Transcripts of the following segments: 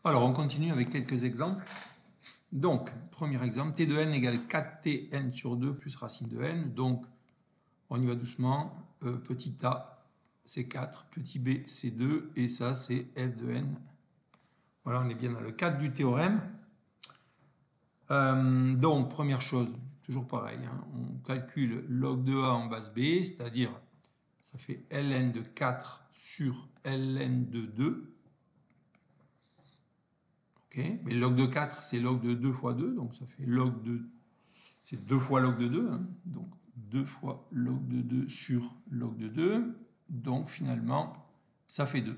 Alors, on continue avec quelques exemples. Donc, premier exemple, t de n égale 4tn sur 2 plus racine de n. Donc, on y va doucement. Petit a, c'est 4. Petit b, c'est 2. Et ça, c'est f de n. Voilà, on est bien dans le cadre du théorème. Donc, première chose, toujours pareil. On calcule log de a en base b, c'est-à-dire, ça fait ln de 4 sur ln de 2. Okay. Mais log de 4, c'est log de 2 fois 2, donc ça fait log de... C'est 2 fois log de 2, donc 2 fois log de 2 sur log de 2, donc finalement, ça fait 2.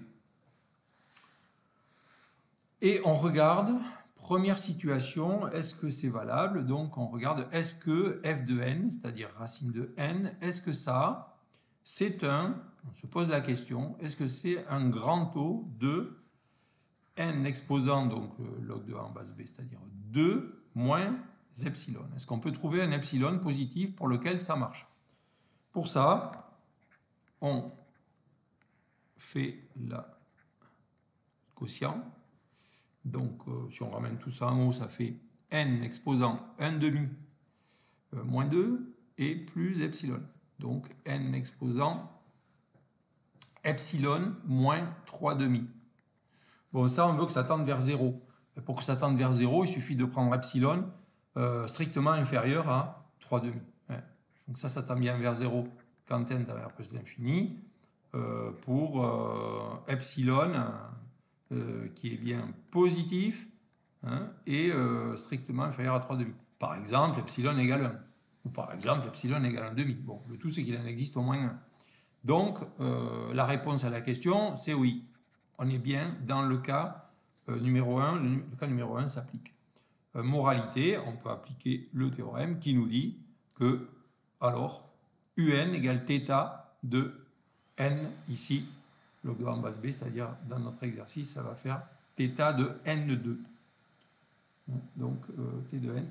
Et on regarde, première situation, est-ce que c'est valable? Donc on regarde, est-ce que f de n, c'est-à-dire racine de n, est-ce que ça, c'est on se pose la question, est-ce que c'est un grand taux de n exposant donc le log de a en base b, c'est-à-dire 2 moins epsilon. Est-ce qu'on peut trouver un epsilon positif pour lequel ça marche? Pour ça, on fait la quotient. Donc, si on ramène tout ça en haut, ça fait n exposant 1 demi moins 2 et plus epsilon. Donc, n exposant epsilon moins 3 demi. Bon, ça, on veut que ça tende vers 0. Et pour que ça tende vers 0, il suffit de prendre epsilon strictement inférieur à 3 demi. Donc ça tend bien vers 0 quand n tend vers plus l'infini. Pour epsilon qui est bien positif et strictement inférieur à 3 demi. Par exemple, epsilon égale 1. Ou par exemple, epsilon égale 1 demi. Bon, le tout, c'est qu'il en existe au moins 1. Donc, la réponse à la question, c'est oui. On est bien dans le cas numéro 1. Le cas numéro 1 s'applique. Moralité, on peut appliquer le théorème qui nous dit que, alors, un égale θ de n ici, log de a en base b, c'est-à-dire dans notre exercice, ça va faire θ de n2. Donc, t de n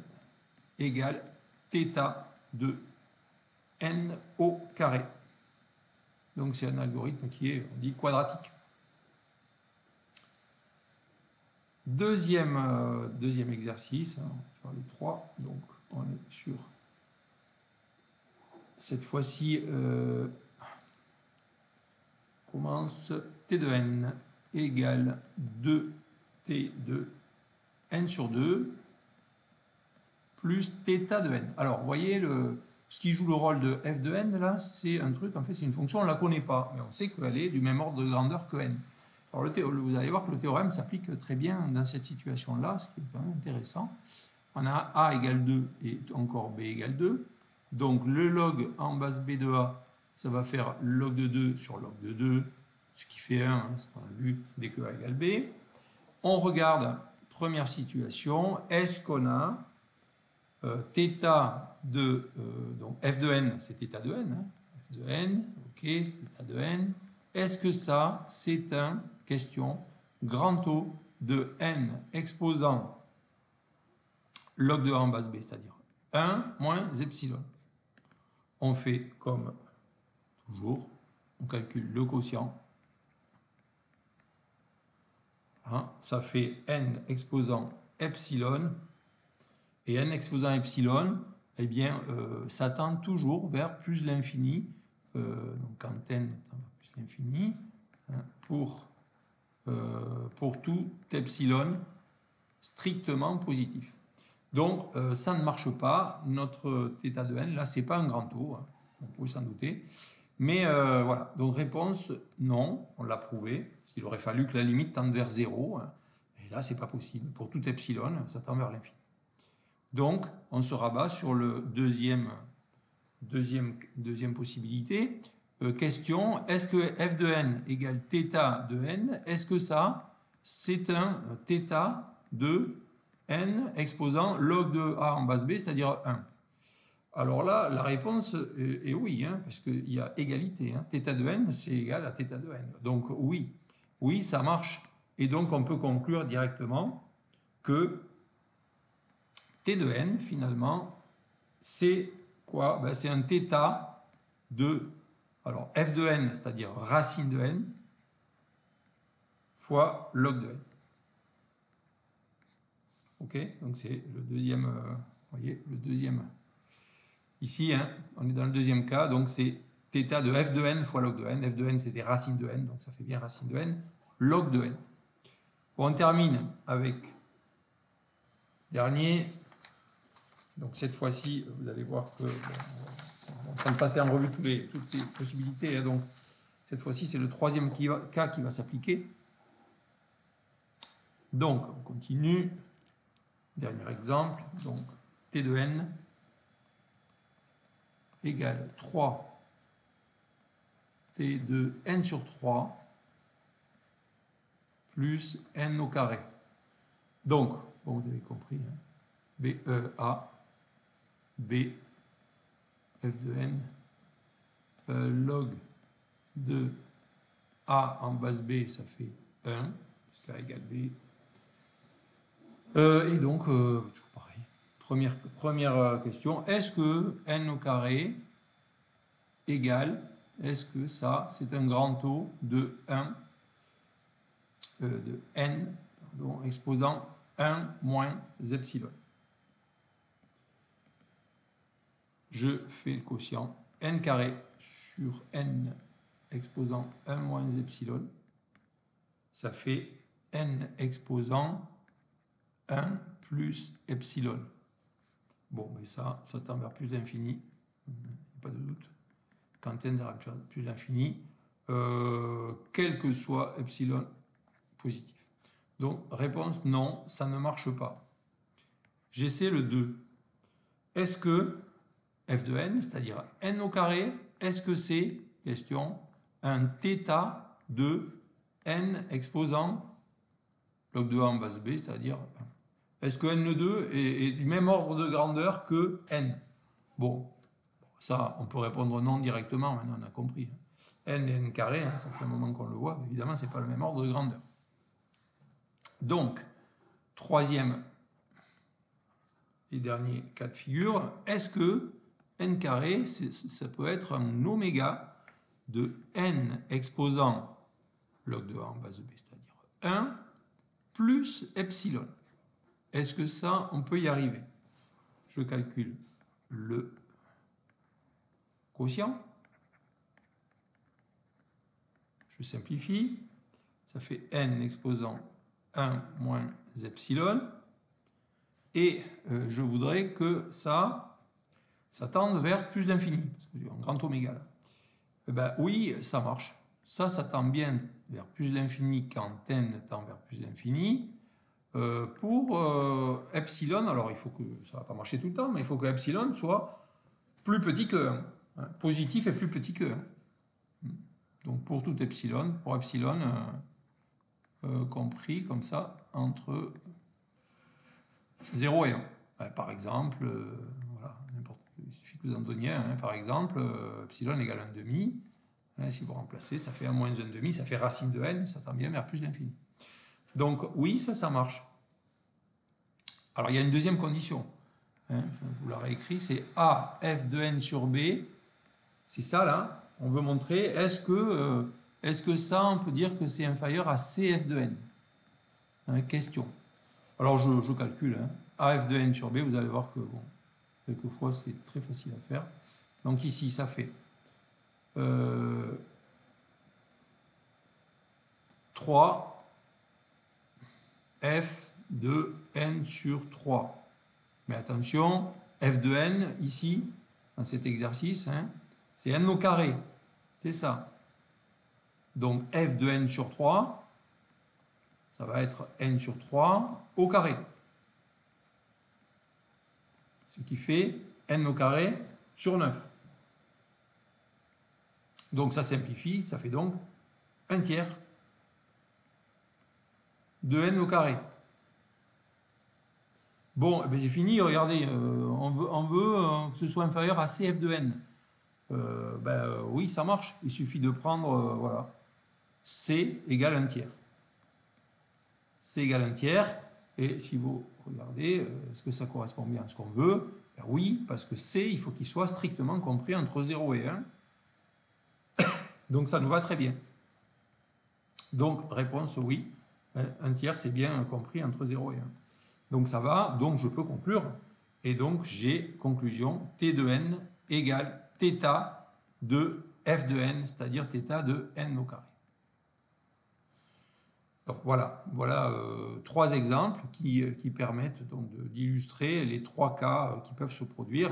égale θ de n au carré. Donc, c'est un algorithme qui est, on dit, quadratique. Deuxième exercice, on va faire les trois. Donc, on est sur cette fois-ci, commence t de n égale 2t de n sur 2 plus θ de n. Alors, vous voyez, ce qui joue le rôle de f de n, là, c'est un truc, en fait, c'est une fonction, on ne la connaît pas, mais on sait qu'elle est du même ordre de grandeur que n. Alors, vous allez voir que le théorème s'applique très bien dans cette situation-là, ce qui est quand même intéressant. On a a égale 2 et encore b égale 2. Donc, le log en base b de a, ça va faire log de 2 sur log de 2, ce qui fait 1, ce qu'on a vu dès que a égale b. On regarde, première situation, est-ce qu'on a θ de, donc f de n, c'est θ de n, f de n, ok, θ de n. Est-ce que ça, c'est un, question, grand taux de n exposant log de a en base b, c'est-à-dire 1 moins epsilon. On fait comme toujours, on calcule le quotient. Ça fait n exposant epsilon. Et n exposant epsilon, eh bien, ça tend toujours vers plus l'infini. Donc quand n tend vers plus l'infini, pour tout epsilon strictement positif. Donc, ça ne marche pas. Notre θ de n, là, c'est pas un grand taux. On pouvait s'en douter. Mais voilà. Donc, réponse, non. On l'a prouvé. Parce qu'il aurait fallu que la limite tende vers 0. Et là, c'est pas possible. Pour tout epsilon, ça tend vers l'infini. Donc, on se rabat sur le deuxième possibilité. Question, est-ce que f de n égale θ de n? Est-ce que ça, c'est un θ de n exposant log de a en base b, c'est-à-dire 1? Alors là, la réponse est oui, parce qu'il y a égalité. θ de n, c'est égal à θ de n. Donc oui, ça marche. Et donc on peut conclure directement que t de n, finalement, c'est quoi? Ben, c'est un θ de, alors f de n, c'est-à-dire racine de n, fois log de n. Ok, donc c'est le deuxième, vous voyez, le deuxième. Ici, hein, on est dans le deuxième cas, donc c'est θ de f de n fois log de n. F de n, c'est des racines de n, donc ça fait bien racine de n, log de n. Bon, on termine avec dernier. Donc cette fois-ci, vous allez voir que on est en train de passer en revue toutes les possibilités. Hein, donc cette fois-ci, c'est le troisième cas qui va s'appliquer. Donc on continue. Dernier exemple. Donc t de n égale 3 t de n sur 3 plus n au carré. Donc, bon, vous avez compris, hein, B, E, A, B, f de n, log de A en base B, ça fait 1, puisque A égale B. Et donc, toujours pareil. Première question, est-ce que n au carré égale, est-ce que ça, c'est un grand taux de 1, de n, pardon, exposant 1 moins epsilon. Je fais le quotient n carré sur n exposant 1 moins epsilon. Ça fait n exposant 1 plus epsilon. Bon, mais ça tend vers plus l'infini. Pas de doute. Quand n vers plus l'infini, quel que soit epsilon positif. Donc, réponse non, ça ne marche pas. J'essaie le 2. Est-ce que f de n, c'est-à-dire n au carré, est-ce que c'est, question, un θ de n exposant log de A en base B, c'est-à-dire, est-ce que n2 est du même ordre de grandeur que n? Bon, ça, on peut répondre non directement, maintenant on a compris. N et n carré, hein, ça fait un moment qu'on le voit, mais évidemment, ce n'est pas le même ordre de grandeur. Donc, troisième et dernier cas de figure, est-ce que n carré, ça peut être un oméga de n exposant log de A en base B, c'est-à-dire 1 plus epsilon. Est-ce que ça, on peut y arriver? Je calcule le quotient. Je simplifie. Ça fait n exposant 1 moins epsilon. Et je voudrais que ça tende vers plus l'infini, parce que j'ai un grand oméga là. Eh ben, oui, ça marche. Ça tend bien vers plus l'infini quand n tend vers plus l'infini. Pour epsilon, alors il faut que, ça ne va pas marcher tout le temps, mais il faut que epsilon soit plus petit que 1. Hein, positif est plus petit que 1. Donc pour tout epsilon, pour epsilon compris comme ça entre 0 et 1. Par exemple, voilà, il suffit que vous en donniez un. Par exemple, epsilon égale 1,5. Si vous remplacez, ça fait 1 moins 1,5, ça fait racine de n, ça tend bien vers plus l'infini. Donc oui, ça marche. Alors il y a une deuxième condition. Je vous la réécris, c'est A f de n sur B. C'est ça là. On veut montrer, est-ce que ça, on peut dire que c'est inférieur à CF de n? Question. Alors je calcule. AF de n sur B, vous allez voir que bon, quelquefois c'est très facile à faire. Donc ici, ça fait 3 f de n sur 3. Mais attention, f de n, ici, dans cet exercice, c'est n au carré. C'est ça. Donc f de n sur 3, ça va être n sur 3 au carré. Ce qui fait n au carré sur 9. Donc ça simplifie, ça fait donc 1 tiers de n au carré. Bon, ben c'est fini, regardez, on veut que ce soit inférieur à CF de n. Oui, ça marche, il suffit de prendre, voilà, C égale 1 tiers. C égale 1 tiers, et si vous regardez, est-ce que ça correspond bien à ce qu'on veut? Ben oui, parce que C, il faut qu'il soit strictement compris entre 0 et 1. Donc ça nous va très bien. Donc, réponse oui, 1 tiers, c'est bien compris entre 0 et 1. Donc ça va, donc je peux conclure. Et donc j'ai conclusion T de n égale θ de f de n, c'est-à-dire θ de n au carré. Donc voilà 3 exemples qui permettent donc d'illustrer les 3 cas qui peuvent se produire.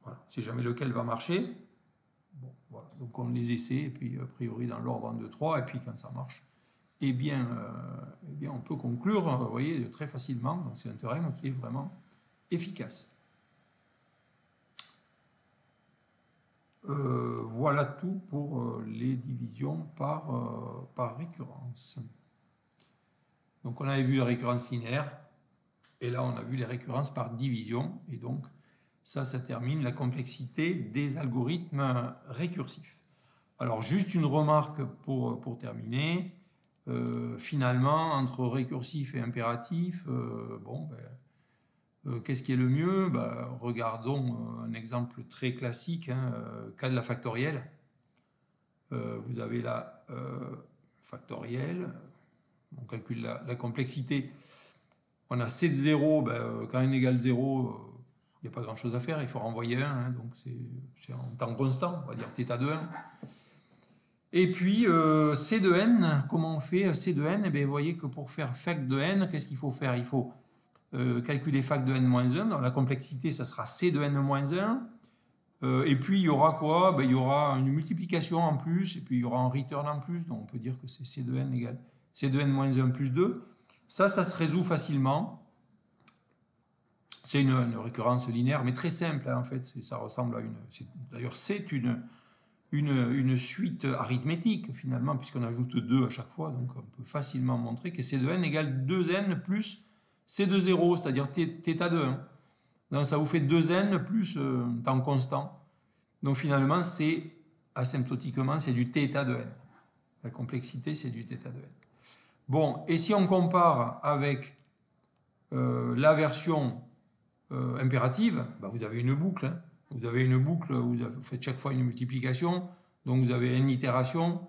Voilà. Si jamais lequel va marcher, bon, voilà. Donc on les essaie, et puis a priori dans l'ordre 1, 2, 3, et puis quand ça marche, eh bien on peut conclure, vous voyez, très facilement. Donc c'est un théorème qui est vraiment efficace. Voilà tout pour les divisions par récurrence. Donc on avait vu la récurrence linéaire, et là on a vu les récurrences par division, et donc ça termine la complexité des algorithmes récursifs. Alors juste une remarque pour terminer, finalement entre récursif et impératif, qu'est-ce qui est le mieux? Regardons un exemple très classique, cas de la factorielle. Vous avez la factorielle, on calcule la complexité. On a c de 0, quand n égale 0, il n'y a pas grand chose à faire, il faut renvoyer 1, donc c'est en temps constant, on va dire θ de 1. Et puis c de n, comment on fait c de n? Vous voyez que pour faire fac de n, qu'est-ce qu'il faut faire? Il faut calculer fac de n-1, donc la complexité ça sera c de n-1, et puis il y aura quoi? Il y aura une multiplication en plus, et puis il y aura un return en plus, donc on peut dire que c'est c de n égale c de n-1 plus 2. Ça se résout facilement. C'est une récurrence linéaire, mais très simple, en fait. Ça ressemble à une... D'ailleurs, c'est une suite arithmétique, finalement, puisqu'on ajoute 2 à chaque fois. Donc, on peut facilement montrer que c de n égale 2n plus c de 0, c'est-à-dire θ de 1. Donc, ça vous fait 2n plus temps constant. Donc, finalement, c'est asymptotiquement, c'est du θ de n. La complexité, c'est du θ de n. Bon, et si on compare avec la version impérative, vous avez une boucle. Vous avez une boucle où vous faites chaque fois une multiplication, donc vous avez n itérations.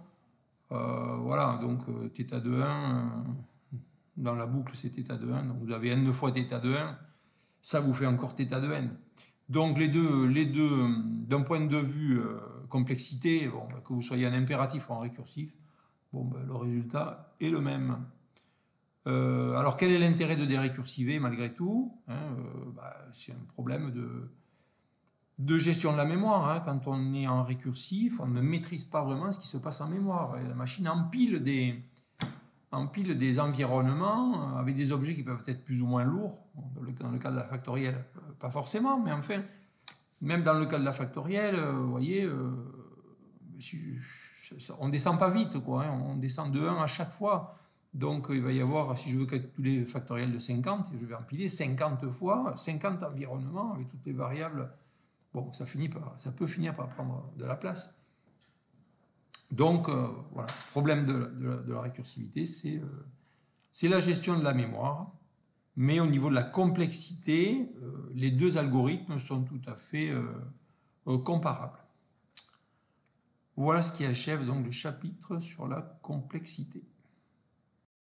Voilà, donc θ de 1, dans la boucle c'est θ de 1, donc vous avez n fois θ de 1, ça vous fait encore θ de n. Donc les deux d'un point de vue complexité, que vous soyez en impératif ou en récursif, le résultat est le même. Alors quel est l'intérêt de dérécursiver malgré tout? C'est un problème de gestion de la mémoire. Quand on est en récursif, on ne maîtrise pas vraiment ce qui se passe en mémoire. Et la machine empile des environnements avec des objets qui peuvent être plus ou moins lourds. Dans le cas de la factorielle, pas forcément, mais enfin, même dans le cas de la factorielle, vous voyez, on ne descend pas vite, quoi. On descend de 1 à chaque fois. Donc il va y avoir, si je veux calculer le factoriel de 50, je vais empiler 50 fois, 50 environnements avec toutes les variables. Bon, ça peut finir par prendre de la place. Donc voilà, le problème de la récursivité, c'est la gestion de la mémoire. Mais au niveau de la complexité, les deux algorithmes sont tout à fait comparables. Voilà ce qui achève donc le chapitre sur la complexité.